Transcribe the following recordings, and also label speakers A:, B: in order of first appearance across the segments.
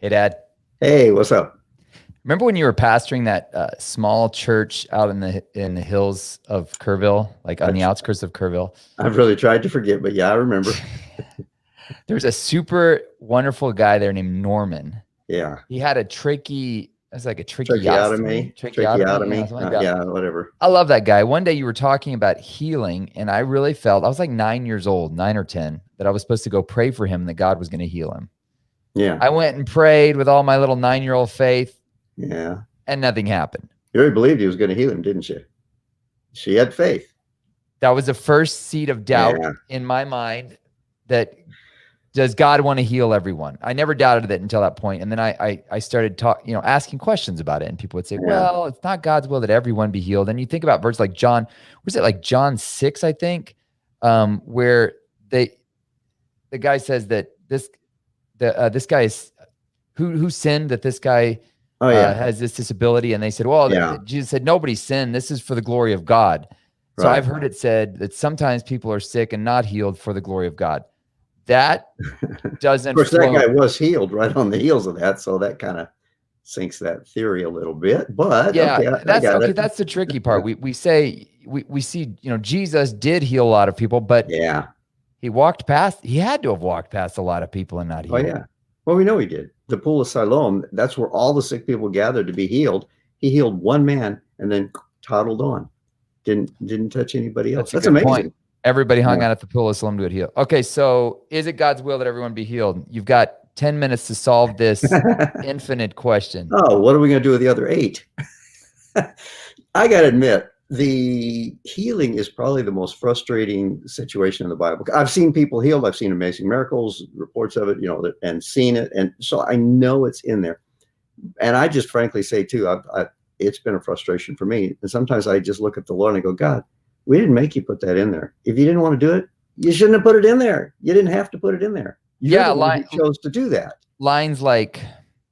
A: Hey, Dad.
B: Hey, what's up?
A: Remember when you were pastoring that small church out in the hills of Kerrville, like on
B: I,
A: the outskirts of Kerrville?
B: I've really tried to forget, but yeah, I remember.
A: There's a super wonderful guy there named Norman.
B: Yeah.
A: He had a tricky, it was like a
B: Tracheotomy,
A: tracheotomy, something like that.
B: yeah, whatever.
A: I love that guy. One day you were talking about healing, and I really felt I was like 9 years old, 9 or 10, that I was supposed to go pray for him and that God was going to heal him.
B: Yeah.
A: I went and prayed with all my little 9-year-old faith,
B: Yeah.
A: and nothing happened.
B: You already believed he was going to heal him, didn't you? She had faith.
A: That was the first seed of doubt
B: Yeah.
A: in my mind that does God want to heal everyone? I never doubted it until that point. And then I started asking questions about it. And people would say, well, it's not God's will that everyone be healed. And you think about verses like John 6, I think, where the guy says that this guy is who sinned, that this guy has this disability. And they said, well, Jesus said, nobody sinned. This is for the glory of God. So I've heard it said that sometimes people are sick and not healed for the glory of God. That doesn't.
B: Of course, that guy was healed right on the heels of that, so that kind of sinks that theory a little bit. But
A: yeah, that's the tricky part. We say we see, Jesus did heal a lot of people, but he had to have walked past a lot of people and not healed.
B: Oh yeah, well, we know he did. The pool of Siloam, that's where all the sick people gathered to be healed. He healed one man and then toddled on. Didn't touch anybody else. That's amazing.
A: Point. Everybody hung out at the pool of Siloam to get healed. Okay, so is it God's will that everyone be healed? You've got 10 minutes to solve this infinite question.
B: Oh, what are we going to do with the other 8? I got to admit, the healing is probably the most frustrating situation in the Bible. I've seen people healed. I've seen amazing miracles, reports of it, and seen it. And so I know it's in there. And I just frankly say too, it's been a frustration for me. And sometimes I just look at the Lord and I go, God, we didn't make you put that in there. If you didn't want to do it, you shouldn't have put it in there. You didn't have to put it in there. You chose to do that.
A: Lines like,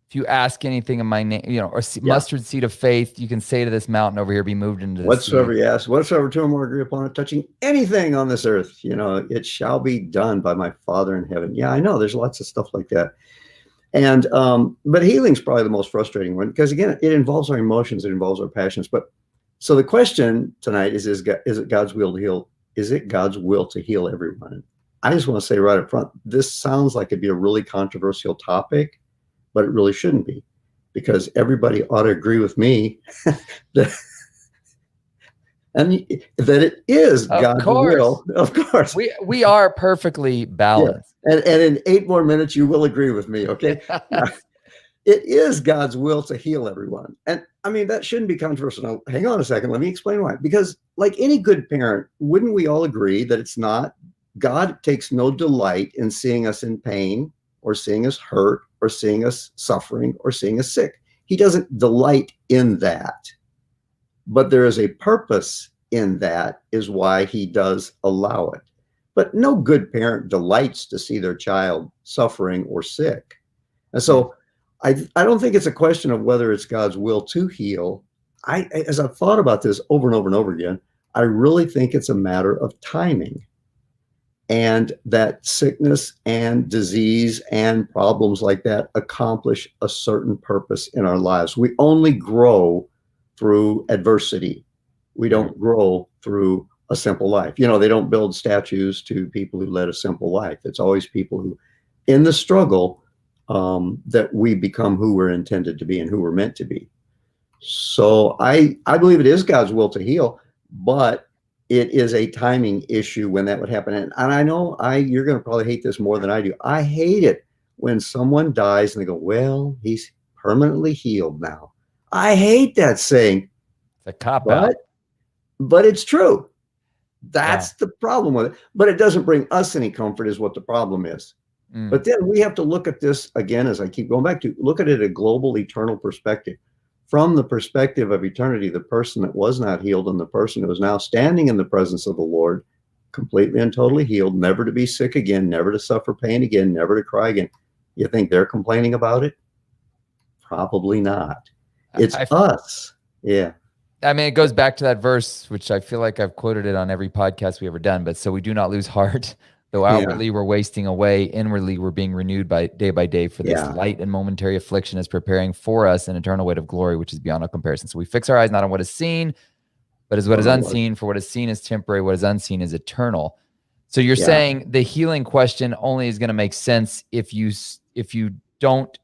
A: if you ask anything in my name, or mustard seed of faith, you can say to this mountain over here, be moved into the
B: whatsoever you ask, whatsoever two or more agree upon it, touching anything on this earth, it shall be done by my Father in heaven. Yeah, I know there's lots of stuff like that. And but healing's probably the most frustrating one, because again, it involves our emotions, it involves our passions. But so the question tonight is it God's will to heal? Is it God's will to heal everyone? I just want to say right up front, this sounds like it'd be a really controversial topic, but it really shouldn't be, because everybody ought to agree with me that it is God's will. Of course.
A: We are perfectly balanced.
B: Yeah. And in 8 more minutes, you will agree with me, okay? It is God's will to heal everyone. And I mean, that shouldn't be controversial. Now, hang on a second. Let me explain why. Because like any good parent, wouldn't we all agree that it's not? God takes no delight in seeing us in pain or seeing us hurt or seeing us suffering or seeing us sick. He doesn't delight in that. But there is a purpose in that, is why he does allow it. But no good parent delights to see their child suffering or sick. And so I don't think it's a question of whether it's God's will to heal. As I've thought about this over and over and over again, I really think it's a matter of timing. And that sickness and disease and problems like that accomplish a certain purpose in our lives. We only grow through adversity. We don't grow through a simple life. They don't build statues to people who led a simple life. It's always people who, in the struggle, that we become who we're intended to be and who we're meant to be. So I believe it is God's will to heal, but it is a timing issue when that would happen. And I know you're going to probably hate this more than I do. I hate it when someone dies and they go, well, he's permanently healed now. I hate that saying.
A: It's a cop-out.
B: But it's true. That's the problem with it. But it doesn't bring us any comfort, is what the problem is. But then we have to look at this again, as I keep going back to, look at it a global, eternal perspective. From the perspective of eternity, the person that was not healed and the person who is now standing in the presence of the Lord, completely and totally healed, never to be sick again, never to suffer pain again, never to cry again. You think they're complaining about it? Probably not. It's us. Yeah.
A: I mean, it goes back to that verse, which I feel like I've quoted it on every podcast we ever done. But so we do not lose heart. Though
B: Yeah.
A: outwardly we're wasting away, inwardly we're being renewed by day, for this
B: Yeah.
A: light and momentary affliction is preparing for us an eternal weight of glory, which is beyond all comparison. So we fix our eyes not on what is seen, but as what is unseen. For what is seen is temporary, what is unseen is eternal. So you're saying the healing question only is going to make sense if you don't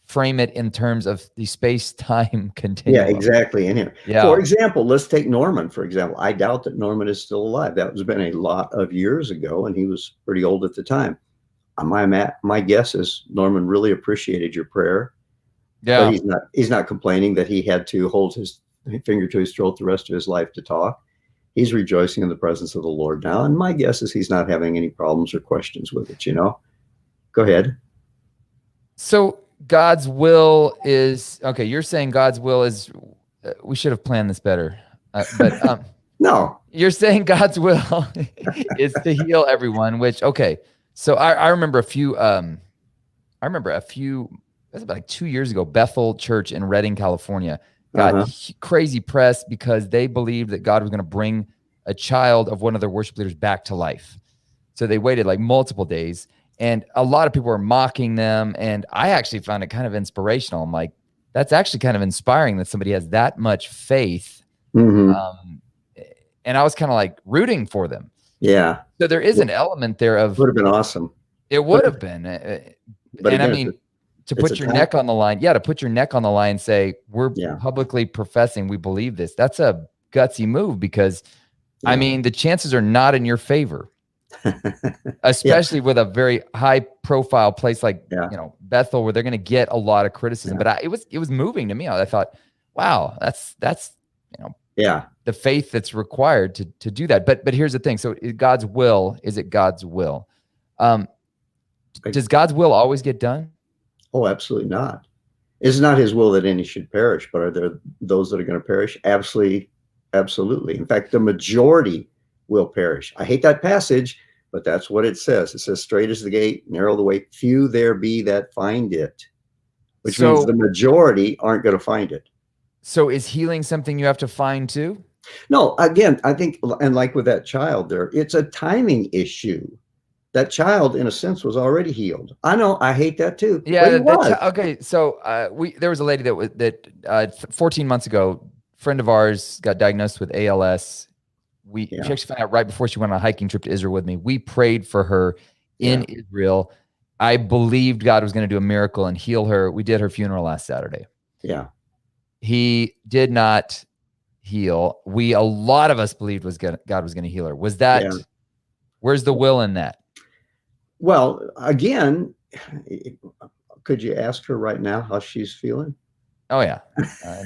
A: frame it in terms of the space-time continuum.
B: Yeah, exactly. In here.
A: Yeah.
B: For example, let's take Norman, for example. I doubt that Norman is still alive. That was been a lot of years ago, and he was pretty old at the time. My guess is Norman really appreciated your prayer.
A: Yeah.
B: But he's not complaining that he had to hold his finger to his throat the rest of his life to talk. He's rejoicing in the presence of the Lord now. And my guess is he's not having any problems or questions with it, Go ahead.
A: So God's will is, okay, you're saying God's will is, we should have planned this better. But
B: no.
A: You're saying God's will is to heal everyone, which, okay. So I remember a few, that's about like 2 years ago, Bethel Church in Redding, California, got crazy press because they believed that God was going to bring a child of one of their worship leaders back to life. So they waited like multiple days, and a lot of people were mocking them. And I actually found it kind of inspirational. I'm like, that's actually kind of inspiring that somebody has that much faith.
B: Mm-hmm.
A: And I was kind of like rooting for them.
B: Yeah.
A: So there is an element there of,
B: would have been awesome.
A: It would have been.
B: But
A: and
B: again,
A: I mean, to put your neck on the line. Yeah. To put your neck on the line and say, we're publicly professing we believe this. That's a gutsy move because I mean, the chances are not in your favor, especially with a very high profile place like, Bethel, where they're going to get a lot of criticism. But it was moving to me. I thought, wow, that's, the faith that's required to do that. But here's the thing. So God's will, is it God's will? Does God's will always get done?
B: Oh, absolutely not. It's not his will that any should perish, but are there those that are going to perish? Absolutely. Absolutely. In fact, the majority will perish. I hate that passage, but that's what it says. It says, straight is the gate, narrow the way, few there be that find it, which means the majority aren't going to find it.
A: So is healing something you have to find too?
B: No, again, I think, and like with that child there, it's a timing issue. That child, in a sense, was already healed. I know, I hate that too.
A: Yeah. Okay. So there was a lady that 14 months ago, friend of ours got diagnosed with ALS. She actually found out right before she went on a hiking trip to Israel with me. We prayed for her in Israel. I believed God was going to do a miracle and heal her. We did her funeral last Saturday.
B: Yeah.
A: He did not heal. A lot of us believed God was going to heal her. Was that, where's the will in that?
B: Well, again, could you ask her right now how she's feeling?
A: Oh yeah,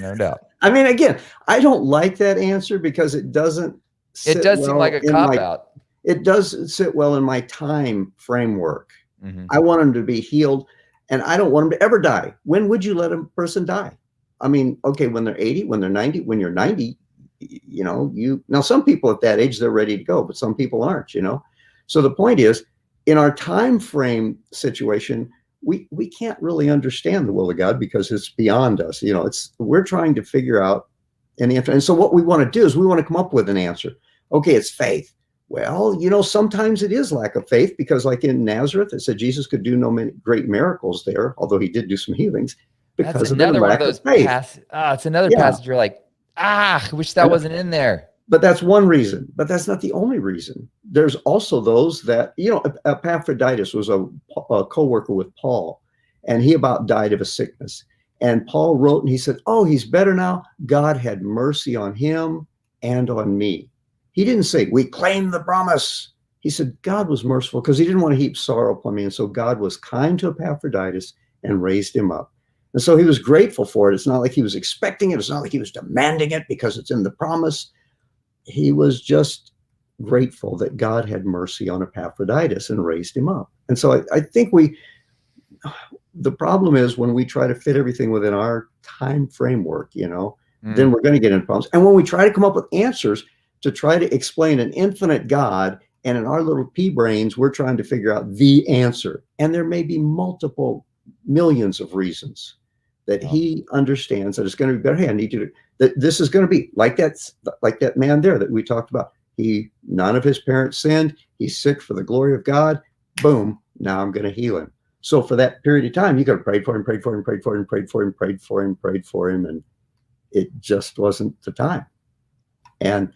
A: no doubt.
B: I mean, again, I don't like that answer because it doesn't.
A: It does seem like a cop-out.
B: It doesn't sit well in my time framework.
A: Mm-hmm. I
B: want them to be healed, and I don't want them to ever die. When would you let a person die? I mean, okay, when they're 80, when they're 90, when you're 90, now some people at that age, they're ready to go, but some people aren't, So the point is, in our time frame situation, we can't really understand the will of God because it's beyond us. We're trying to figure out an answer. And so what we want to do is we want to come up with an answer. Okay, it's faith. Well, sometimes it is lack of faith because like in Nazareth, it said Jesus could do no many great miracles there, although he did do some healings because of the lack of faith.
A: It's another passage you're like, I wish that wasn't in there.
B: But that's one reason, but that's not the only reason. There's also those that, Epaphroditus was a co-worker with Paul, and he about died of a sickness. And Paul wrote and he said, oh, he's better now. God had mercy on him and on me. He didn't say, we claim the promise. He said, God was merciful because he didn't want to heap sorrow upon me. And so God was kind to Epaphroditus and raised him up. And so he was grateful for it. It's not like he was expecting it. It's not like he was demanding it because it's in the promise. He was just grateful that God had mercy on Epaphroditus and raised him up. And so I think the problem is when we try to fit everything within our time framework, then we're going to get into problems. And when we try to come up with answers to try to explain an infinite God, and in our little pea brains, we're trying to figure out the answer. And there may be multiple millions of reasons that he understands that it's going to be better. Hey, I need you to, that this is going to be like that man there that we talked about. None of his parents sinned. He's sick for the glory of God. Boom. Now I'm going to heal him. So for that period of time, you could have prayed for him, prayed for him, prayed for him, prayed for him, prayed for him, prayed for him. And it just wasn't the time. And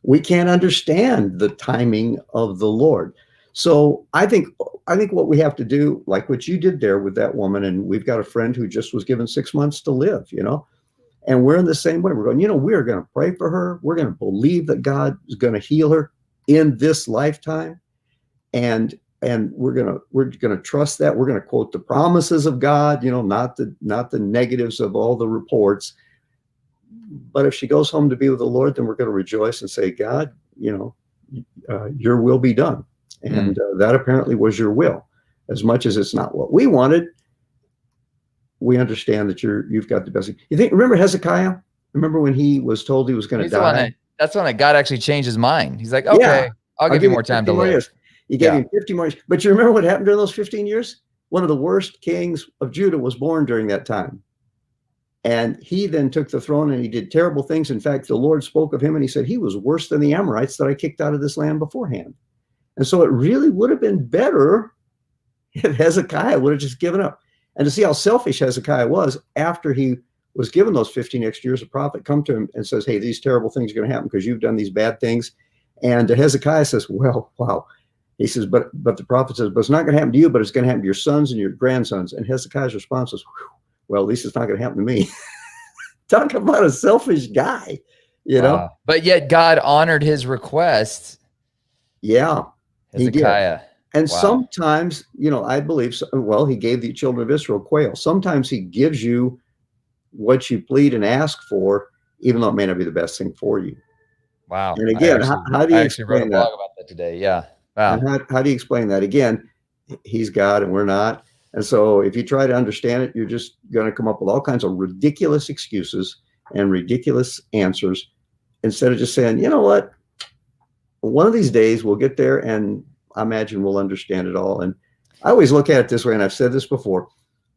B: we can't understand the timing of the Lord. So I think what we have to do, like what you did there with that woman, and we've got a friend who just was given 6 months to live, and we're in the same way. We're going, we're going to pray for her. We're going to believe that God is going to heal her in this lifetime. And we're going to trust that. We're going to quote the promises of God, not the negatives of all the reports. But if she goes home to be with the Lord, then we're going to rejoice and say, God, your will be done. And that apparently was your will. As much as it's not what we wanted, we understand that you've got the best. Remember Hezekiah? Remember when he was told he was going to die?
A: That's when God actually changed his mind. He's like, okay, I'll give you more time to live.
B: Years. He gave him 50 more years. But you remember what happened during those 15 years? One of the worst kings of Judah was born during that time. And he then took the throne and he did terrible things. In fact, the Lord spoke of him and he said, he was worse than the Amorites that I kicked out of this land beforehand. And so it really would have been better if Hezekiah would have just given up. And to see how selfish Hezekiah was after he was given those 15 extra years, a prophet come to him and says, hey, these terrible things are going to happen because you've done these bad things. And Hezekiah says, well, wow. He says, but the prophet says, but it's not going to happen to you, but it's going to happen to your sons and your grandsons. And Hezekiah's response was, well, at least it's not going to happen to me. Talk about a selfish guy, know?
A: But yet God honored his request.
B: Yeah,
A: Hezekiah.
B: He did. And sometimes, I believe, he gave the children of Israel quail. Sometimes he gives you what you plead and ask for, even though it may not be the best thing for you.
A: Wow.
B: And again, how do you explain that?
A: I wrote a blog about that today. Yeah. Wow.
B: And how do you explain that? Again, he's God and we're not. And so if you try to understand it, you're just going to come up with all kinds of ridiculous excuses and ridiculous answers instead of just saying, you know what, one of these days we'll get there and I imagine we'll understand it all. And I always look at it this way, and I've said this before.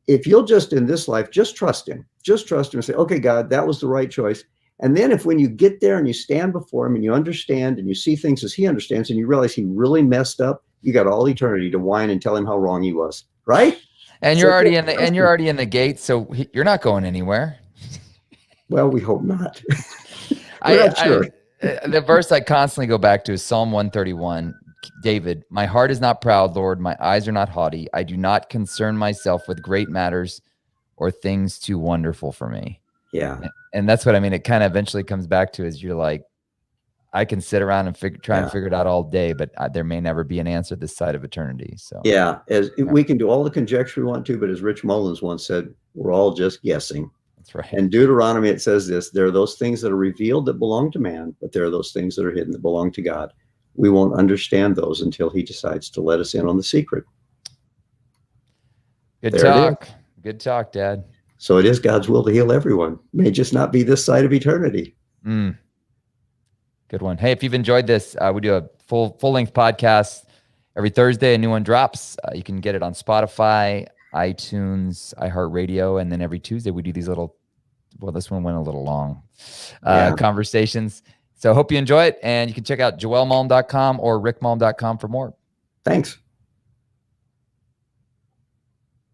B: If you'll just in this life, just trust him and say, okay, God, that was the right choice. And then when you get there and you stand before him and you understand and you see things as he understands and you realize he really messed up, you got all eternity to whine and tell him how wrong he was. Right.
A: And you're already in the gate. So you're not going anywhere.
B: Well, we hope not. We're not sure.
A: The verse I constantly go back to is Psalm 131. David, my heart is not proud, Lord. My eyes are not haughty. I do not concern myself with great matters or things too wonderful for me.
B: Yeah.
A: And that's what I mean. It kind of eventually comes back to is you're like, I can sit around and try and figure it out all day, but there may never be an answer this side of eternity. So
B: we can do all the conjecture we want to, but as Rich Mullins once said, we're all just guessing.
A: That's right.
B: In Deuteronomy, it says this: there are those things that are revealed that belong to man, but there are those things that are hidden that belong to God. We won't understand those until he decides to let us in on the secret.
A: Good talk. Good talk, Dad.
B: So it is God's will to heal everyone. May just not be this side of eternity.
A: Good one. Hey, if you've enjoyed this, we do a full-length podcast every Thursday. A new one drops. You can get it on Spotify, iTunes, iHeartRadio, and then every Tuesday we do these little, this one went a little long, conversations. So I hope you enjoy it, and you can check out joelmalm.com or rickmalm.com for more.
B: Thanks.